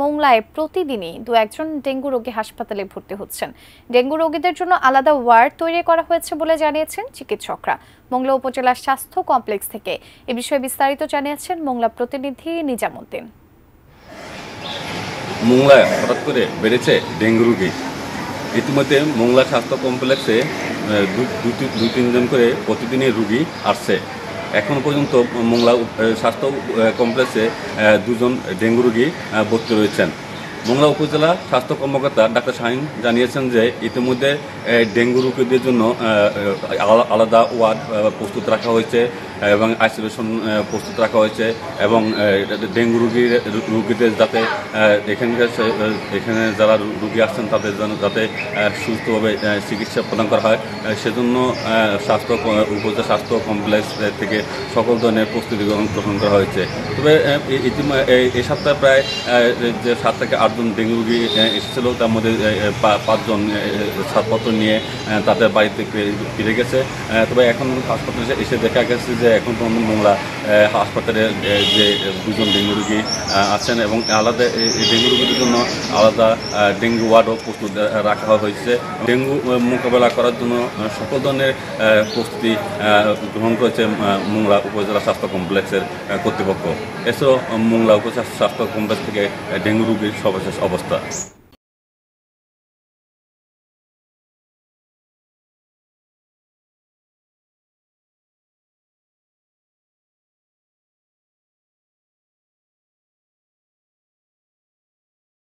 মোংলায় প্রতিদিনই একজন ডেঙ্গু রোগী হাসপাতালে ভর্তি হচ্ছেন। ডেঙ্গু রোগীদের জন্য আলাদা ওয়ার্ড তৈরি করা হয়েছে বলে জানিয়েছেন চিকিৎসকরা। মোংলা উপজেলা স্বাস্থ্য কমপ্লেক্স থেকে এ বিষয়ে বিস্তারিত জানিয়েছেন মোংলা প্রতিনিধি নিজামুদ্দিন। মোংলায় হঠাৎ করে বেড়েছে ডেঙ্গু রোগী। ইতিমধ্যে মোংলা স্বাস্থ্য কমপ্লেক্সে দুই তিনজন করে প্রতিদিনই রোগী আসছে। এখন পর্যন্ত মোংলা স্বাস্থ্য কমপ্লেক্সে দুজন ডেঙ্গু রোগী ভর্তি রয়েছেন। মোংলা উপজেলা স্বাস্থ্য কর্মকর্তা ডাক্তার শাহিন জানিয়েছেন যে ইতিমধ্যে ডেঙ্গু রোগীদের জন্য আলাদা ওয়ার্ড প্রস্তুত রাখা হয়েছে এবং আইসোলেশন প্রস্তুত রাখা হয়েছে এবং ডেঙ্গু রোগীদের যাতে এখানে যারা রোগী আসছেন তাদের জন্য যাতে সুস্থভাবে চিকিৎসা প্রদান করা হয় সেজন্য উপজেলা স্বাস্থ্য কমপ্লেক্স থেকে সকল ধরনের প্রস্তুতি গ্রহণ করা হয়েছে। তবে এই সপ্তাহে প্রায় যে 7 থেকে 8 জন ডেঙ্গু রোগী এসেছিল, তার মধ্যে 5 জন ছাড়পত্র নিয়ে তাদের বাড়িতে ফিরে গেছে। তবে এখন হাসপাতালে এসে দেখা গেছে যে এখন পর্যন্ত মোংলা হাসপাতালে যে 2 জন ডেঙ্গু রোগী আছেন এবং আলাদা ডেঙ্গু রোগীদের জন্য আলাদা ডেঙ্গু ওয়ার্ডও প্রস্তুত রাখা হয়েছে। ডেঙ্গু মোকাবেলা করার জন্য সকল ধরনের প্রস্তুতি গ্রহণ করেছে মোংলা উপজেলা স্বাস্থ্য কমপ্লেক্সের কর্তৃপক্ষ। এছাড়াও মোংলা উপজেলা স্বাস্থ্য কমপ্লেক্স থেকে ডেঙ্গু রোগীর সর্বশেষ অবস্থা।